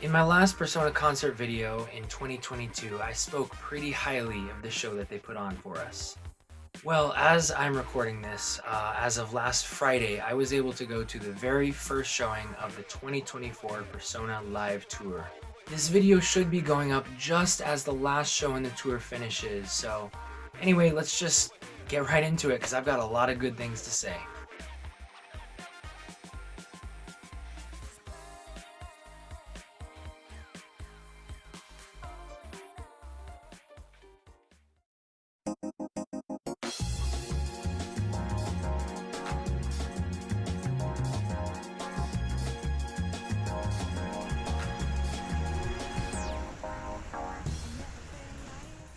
In my last Persona concert video in 2022, I spoke pretty highly of the show that they put on for us. Well, as I'm recording this, as of last Friday, I was able to go to the very first showing of the 2024 Persona Live Tour. This video should be going up just as the last show in the tour finishes, so anyway, let's just get right into it because I've got a lot of good things to say.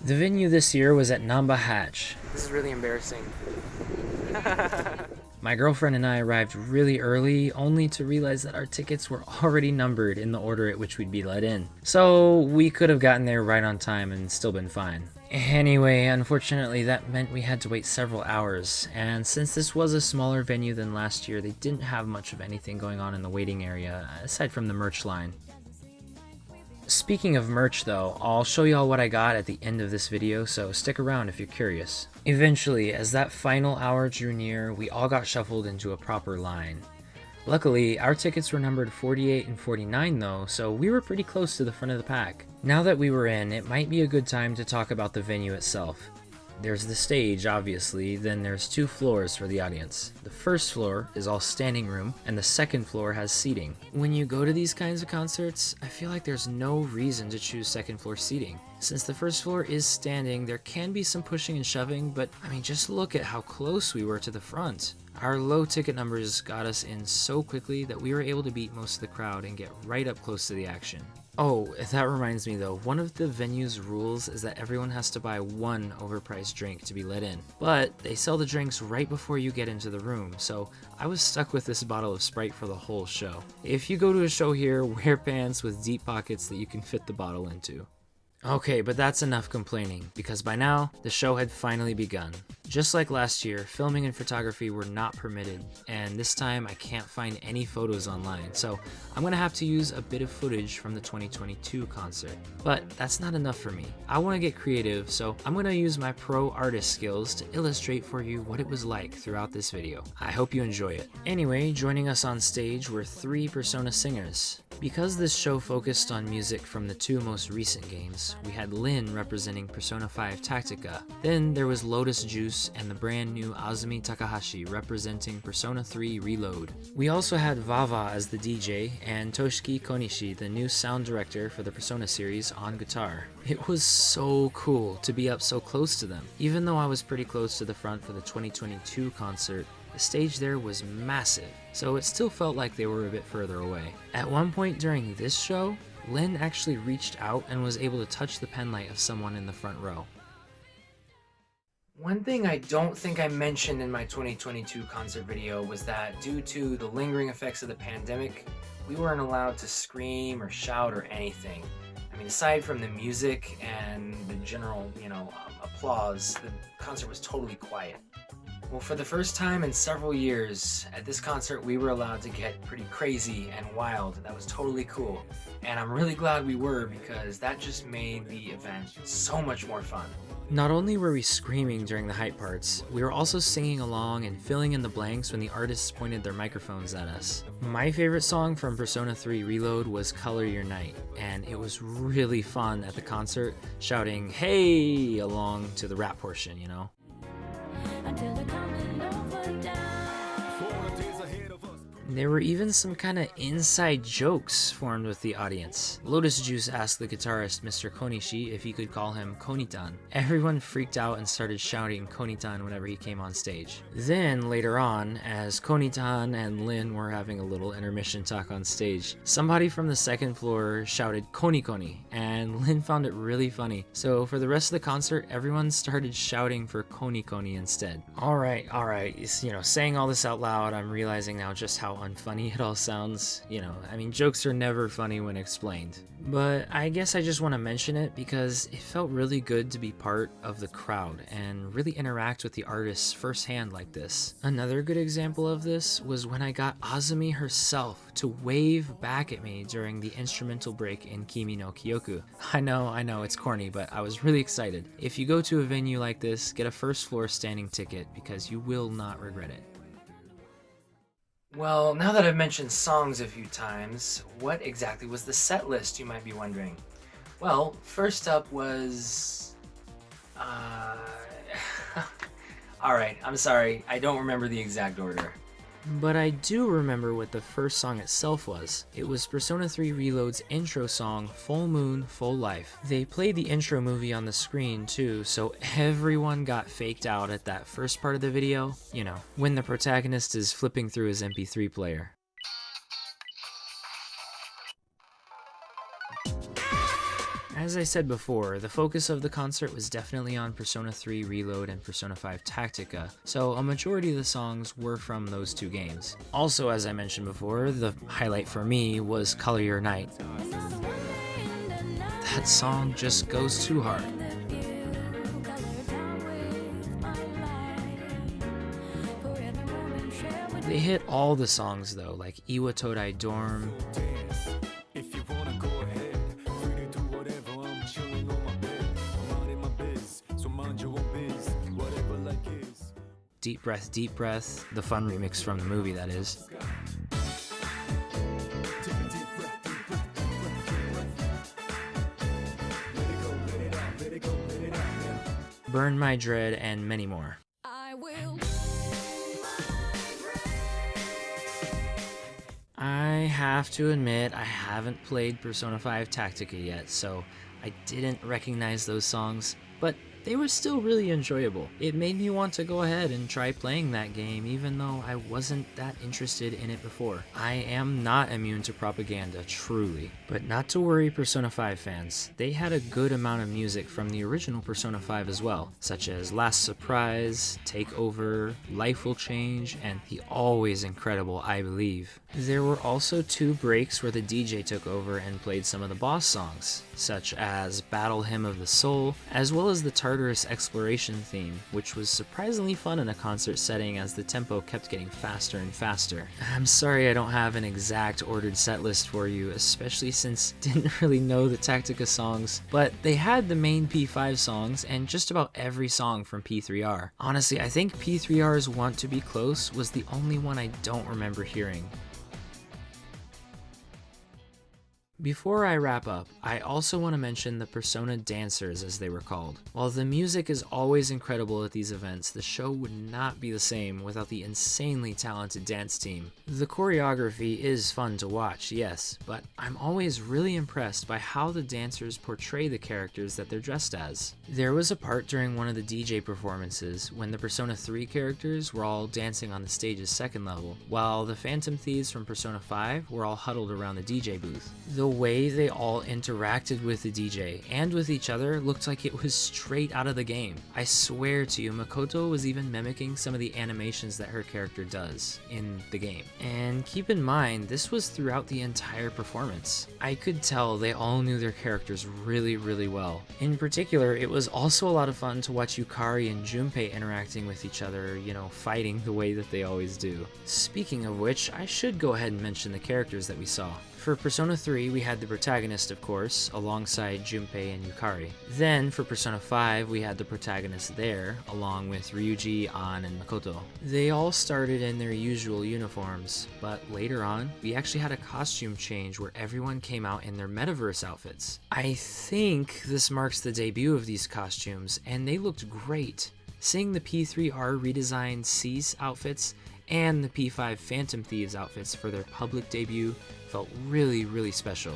The venue this year was at Namba Hatch. This is really embarrassing. My girlfriend and I arrived really early, only to realize that our tickets were already numbered in the order at which we'd be let in. So we could have gotten there right on time and still been fine. Anyway, unfortunately that meant we had to wait several hours, and since this was a smaller venue than last year, they didn't have much of anything going on in the waiting area, aside from the merch line. Speaking of merch though, I'll show y'all what I got at the end of this video, so stick around if you're curious. Eventually, as that final hour drew near, we all got shuffled into a proper line. Luckily, our tickets were numbered 48 and 49 though, so we were pretty close to the front of the pack. Now that we were in, it might be a good time to talk about the venue itself. There's the stage, obviously, then there's two floors for the audience. The first floor is all standing room, and the second floor has seating. When you go to these kinds of concerts, I feel like there's no reason to choose second floor seating. Since the first floor is standing, there can be some pushing and shoving, but I mean, just look at how close we were to the front. Our low ticket numbers got us in so quickly that we were able to beat most of the crowd and get right up close to the action. Oh, that reminds me though, one of the venue's rules is that everyone has to buy one overpriced drink to be let in. But they sell the drinks right before you get into the room, so I was stuck with this bottle of Sprite for the whole show. If you go to a show here, wear pants with deep pockets that you can fit the bottle into. Okay, but that's enough complaining, because by now, the show had finally begun. Just like last year, filming and photography were not permitted, and this time I can't find any photos online, so I'm gonna have to use a bit of footage from the 2022 concert. But that's not enough for me. I wanna get creative, so I'm gonna use my pro artist skills to illustrate for you what it was like throughout this video. I hope you enjoy it. Anyway, joining us on stage were 3 Persona singers. Because this show focused on music from the 2 most recent games, we had Lyn representing Persona 5 Tactica. Then there was Lotus Juice and the brand new Azumi Takahashi representing Persona 3 Reload. We also had Vava as the DJ and Toshiki Konishi, the new sound director for the Persona series, on guitar. It was so cool to be up so close to them. Even though I was pretty close to the front for the 2022 concert, the stage there was massive, so it still felt like they were a bit further away. At one point during this show, Lyn actually reached out and was able to touch the penlight of someone in the front row. One thing I don't think I mentioned in my 2022 concert video was that due to the lingering effects of the pandemic, we weren't allowed to scream or shout or anything. I mean, aside from the music and the general, applause, the concert was totally quiet. Well, for the first time in several years, at this concert we were allowed to get pretty crazy and wild. That was totally cool. And I'm really glad we were, because that just made the event so much more fun. Not only were we screaming during the hype parts, we were also singing along and filling in the blanks when the artists pointed their microphones at us. My favorite song from Persona 3 Reload was Color Your Night, and it was really fun at the concert shouting "Hey!" along to the rap portion, Until they're coming over down. There were even some kind of inside jokes formed with the audience. Lotus Juice asked the guitarist Mr. Konishi if he could call him Konitan. Everyone freaked out and started shouting Konitan whenever he came on stage. Then, later on, as Konitan and Lyn were having a little intermission talk on stage, somebody from the second floor shouted Koni Koni, and Lyn found it really funny. So for the rest of the concert, everyone started shouting for Koni Koni instead. Alright, saying all this out loud, I'm realizing now just how unfunny it all sounds. I mean, jokes are never funny when explained. But I guess I just want to mention it because it felt really good to be part of the crowd and really interact with the artists firsthand like this. Another good example of this was when I got Azumi herself to wave back at me during the instrumental break in Kimi no Kyoku. I know, it's corny, but I was really excited. If you go to a venue like this, get a first floor standing ticket because you will not regret it. Well, now that I've mentioned songs a few times, what exactly was the set list, you might be wondering? Well, first up was... Alright, I'm sorry, I don't remember the exact order. But I do remember what the first song itself was. It was Persona 3 Reload's intro song, Full Moon, Full Life. They played the intro movie on the screen too, so everyone got faked out at that first part of the video, when the protagonist is flipping through his MP3 player. As I said before, the focus of the concert was definitely on Persona 3 Reload and Persona 5 Tactica, so a majority of the songs were from those two games. Also, as I mentioned before, the highlight for me was Color Your Night. That song just goes too hard. They hit all the songs though, like Iwatodai Dorm, Deep Breath, the fun remix from the movie, that is. Burn My Dread, and many more. I have to admit, I haven't played Persona 5 Tactica yet, so I didn't recognize those songs, but they were still really enjoyable. It made me want to go ahead and try playing that game even though I wasn't that interested in it before. I am not immune to propaganda, truly. But not to worry, Persona 5 fans. They had a good amount of music from the original Persona 5 as well, such as Last Surprise, Take Over, Life Will Change, and the always incredible I Believe. There were also 2 breaks where the DJ took over and played some of the boss songs, such as Battle Hymn of the Soul, as well as the Tartarus Exploration theme, which was surprisingly fun in a concert setting as the tempo kept getting faster and faster. I'm sorry I don't have an exact ordered set list for you, especially since I didn't really know the Tactica songs, but they had the main P5 songs and just about every song from P3R. Honestly, I think P3R's Want to Be Close was the only one I don't remember hearing. Before I wrap up, I also want to mention the Persona dancers, as they were called. While the music is always incredible at these events, the show would not be the same without the insanely talented dance team. The choreography is fun to watch, yes, but I'm always really impressed by how the dancers portray the characters that they're dressed as. There was a part during one of the DJ performances when the Persona 3 characters were all dancing on the stage's second level, while the Phantom Thieves from Persona 5 were all huddled around the DJ booth. The way they all interacted with the DJ and with each other looked like it was straight out of the game. I swear to you, Makoto was even mimicking some of the animations that her character does in the game. And keep in mind, this was throughout the entire performance. I could tell they all knew their characters really, really well. In particular, it was also a lot of fun to watch Yukari and Junpei interacting with each other, fighting the way that they always do. Speaking of which, I should go ahead and mention the characters that we saw. For Persona 3, we had the protagonist, of course, alongside Junpei and Yukari. Then, for Persona 5, we had the protagonist there, along with Ryuji, An, and Makoto. They all started in their usual uniforms, but later on, we actually had a costume change where everyone came out in their metaverse outfits. I think this marks the debut of these costumes, and they looked great. Seeing the P3R redesigned Cease outfits and the P5 Phantom Thieves outfits for their public debut felt really, really special.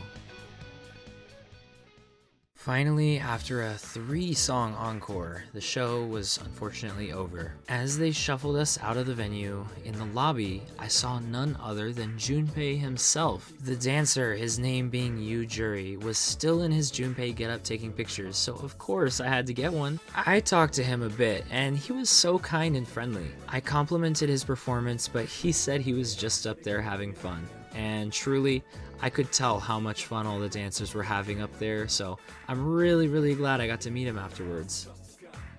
Finally, after a 3-song encore, the show was unfortunately over. As they shuffled us out of the venue, in the lobby, I saw none other than Junpei himself. The dancer, his name being Yu Juri, was still in his Junpei getup taking pictures, so of course I had to get one. I talked to him a bit, and he was so kind and friendly. I complimented his performance, but he said he was just up there having fun. And truly, I could tell how much fun all the dancers were having up there, so I'm really glad I got to meet him afterwards.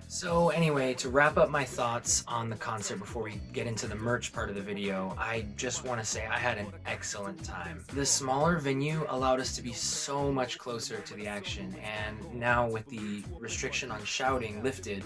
So anyway, to wrap up my thoughts on the concert before we get into the merch part of the video, I just want to say I had an excellent time. The smaller venue allowed us to be so much closer to the action, and now with the restriction on shouting lifted,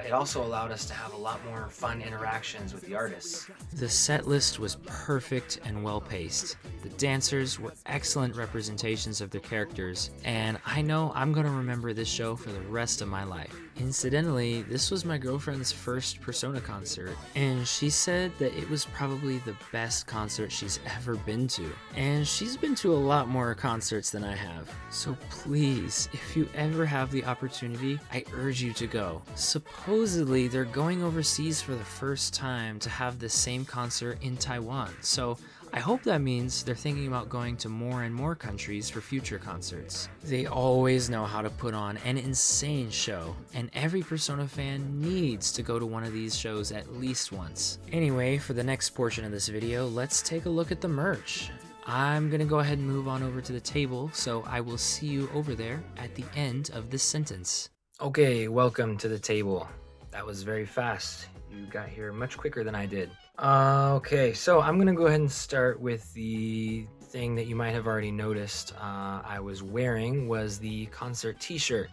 it also allowed us to have a lot more fun interactions with the artists. The set list was perfect and well paced. The dancers were excellent representations of their characters, and I know I'm going to remember this show for the rest of my life. Incidentally, this was my girlfriend's first Persona concert, and she said that it was probably the best concert she's ever been to. And she's been to a lot more concerts than I have. So please, if you ever have the opportunity, I urge you to go. Supposedly, they're going overseas for the first time to have the same concert in Taiwan, so I hope that means they're thinking about going to more and more countries for future concerts. They always know how to put on an insane show, and every Persona fan needs to go to one of these shows at least once. Anyway, for the next portion of this video, let's take a look at the merch. I'm gonna go ahead and move on over to the table, so I will see you over there at the end of this sentence. Okay, welcome to the table. That was very fast. You got here much quicker than I did. Okay, so I'm gonna go ahead and start with the thing that you might have already noticed I was wearing was the concert t-shirt.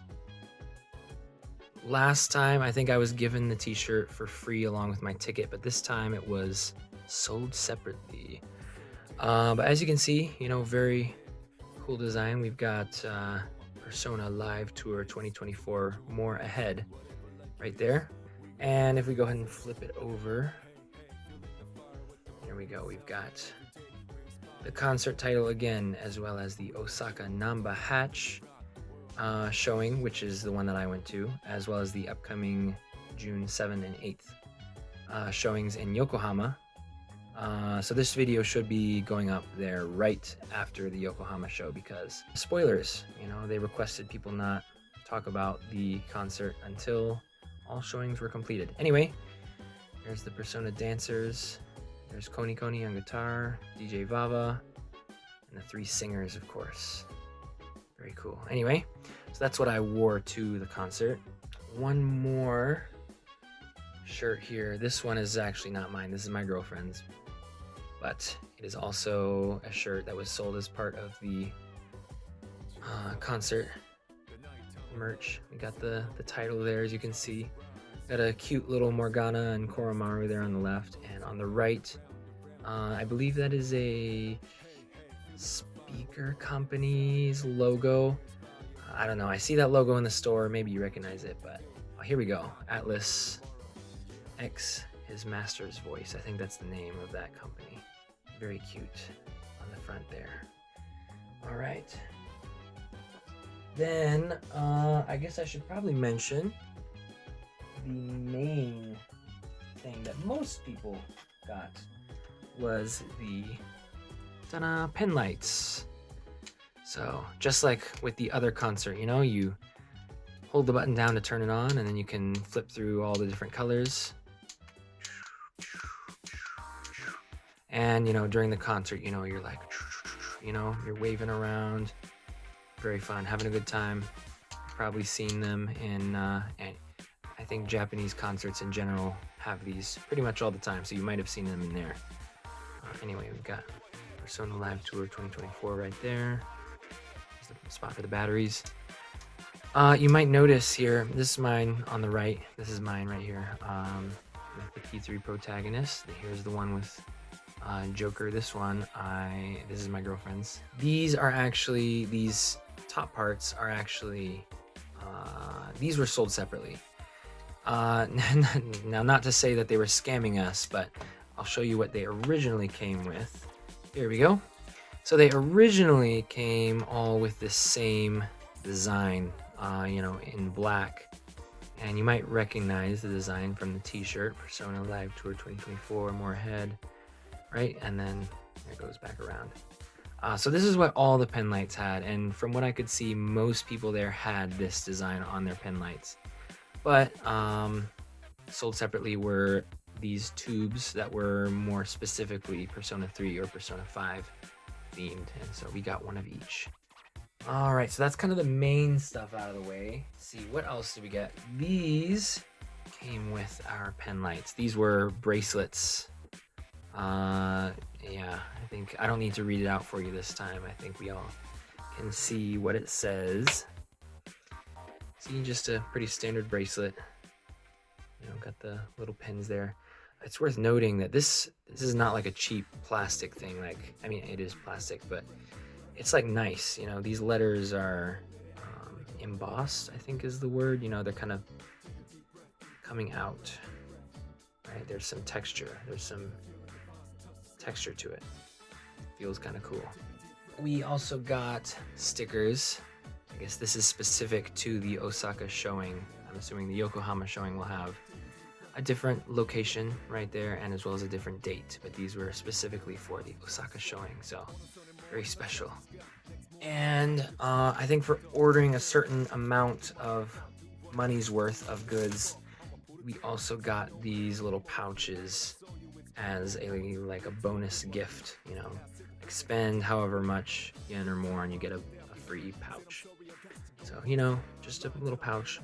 Last time I think I was given the t-shirt for free along with my ticket, but this time it was sold separately. But as you can see, you know, very cool design. We've got Persona Live Tour 2024 More Ahead right there. And if we go ahead and flip it over, here we go. We've got the concert title again, as well as the Osaka Namba Hatch showing, which is the one that I went to, as well as the upcoming June 7th and 8th showings in Yokohama. So this video should be going up there right after the Yokohama show because spoilers, you know, they requested people not talk about the concert until all showings were completed. Anyway, there's the Persona dancers. There's Koni Koni on guitar, DJ Vava, and the 3 singers, of course. Very cool. Anyway, so that's what I wore to the concert. One more shirt here. This one is actually not mine. This is my girlfriend's. But it is also a shirt that was sold as part of the concert merch. We got the title there, as you can see. Got a cute little Morgana and Koromaru there on the left, and on the right, I believe that is a speaker company's logo. I don't know. I see that logo in the store. Maybe you recognize it, but here we go. Atlas X, his master's voice. I think that's the name of that company. Very cute on the front there. All right. Then I guess I should probably mention the main thing that most people got was the ta-da, pen lights. So just like with the other concert, you know, you hold the button down to turn it on, and then you can flip through all the different colors. And, you know, during the concert, you know, you're like, you know, you're waving around. Very fun, having a good time. Probably seen them in, and I think Japanese concerts in general have these pretty much all the time, so you might have seen them in there. Anyway, we've got Persona Live Tour 2024 right there. There's the spot for the batteries. You might notice here, this is mine on the right. This is mine right here. With the P3 protagonist. Here's the one with Joker. This one, this is my girlfriend's. These top parts are actually, these were sold separately. Now, not to say that they were scamming us, but I'll show you what they originally came with. Here we go. So they originally came all with this same design, in black. And you might recognize the design from the t-shirt, Persona Live Tour 2024, more ahead, right? And then it goes back around. So this is what all the pen lights had, and from what I could see, most people there had this design on their pen lights. But sold separately were these tubes that were more specifically Persona 3 or Persona 5 themed, and so we got one of each. All right, so that's kind of the main stuff out of the way. Let's see, what else did we get? These came with our pen lights. These were bracelets. Yeah, I think I don't need to read it out for you this time. I think we all can see what it says. See, just a pretty standard bracelet. Got the little pins there. It's worth noting that this is not like a cheap plastic thing. Like, I mean, it is plastic, but it's like nice. These letters are embossed, I think is the word. They're kind of coming out, right? There's some texture. There's some texture to it. Feels kind of cool. We also got stickers. I guess this is specific to the Osaka showing. I'm assuming the Yokohama showing will have a different location right there, and as well as a different date, but these were specifically for the Osaka showing, so very special. And I think for ordering a certain amount of money's worth of goods, we also got these little pouches as like a bonus gift. Like spend however much yen or more and you get a free pouch. So just a little pouch.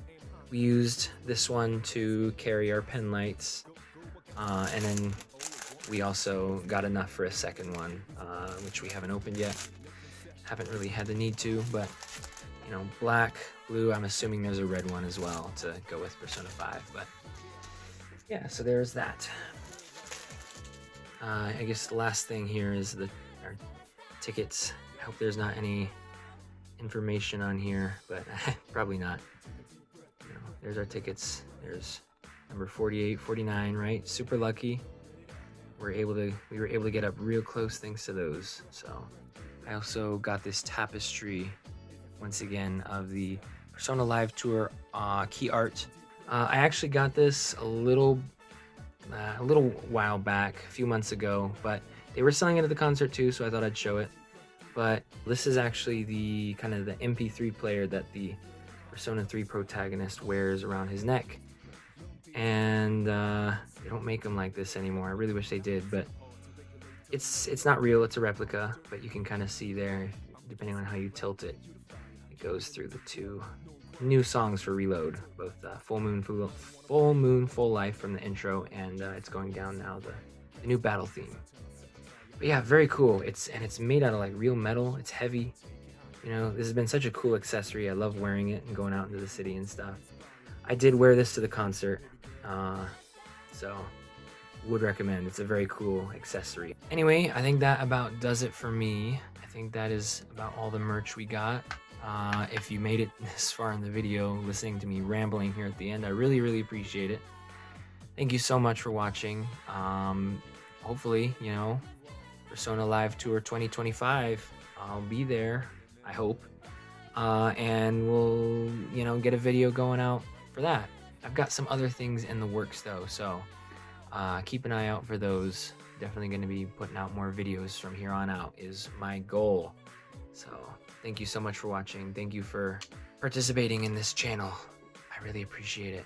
We used this one to carry our pen lights, and then we also got enough for a second one, which we haven't opened yet. Haven't really had the need to, but black, blue, I'm assuming there's a red one as well to go with Persona 5, but yeah, so there's that. I guess the last thing here is our tickets. I hope there's not any information on here, but probably not. There's our tickets. There's number 48, 49, right? Super lucky. We were able to get up real close thanks to those. So I also got this tapestry once again of the Persona Live Tour key art. I actually got this a little while back, a few months ago, but they were selling it at the concert too, so I thought I'd show it. But this is actually the kind of the MP3 player that the Persona 3 protagonist wears around his neck, and they don't make them like this anymore. I really wish they did, but it's not real. It's a replica, but you can kind of see there, depending on how you tilt it, it goes through the two new songs for Reload, both Full Moon, Full Life from the intro, and it's going down now the new battle theme. But yeah, very cool. It's made out of like real metal. It's heavy. This has been such a cool accessory. I love wearing it and going out into the city and stuff. I did wear this to the concert, so would recommend. It's a very cool accessory. Anyway, I think that about does it for me. I think that is about all the merch we got. If you made it this far in the video, listening to me rambling here at the end, I really, really appreciate it. Thank you so much for watching. Hopefully, Persona Live Tour 2025, I'll be there. I hope, and we'll get a video going out for that. I've got some other things in the works though, so keep an eye out for those. Definitely going to be putting out more videos from here on out is my goal. So thank you so much for watching. Thank you for participating in this channel. I really appreciate it.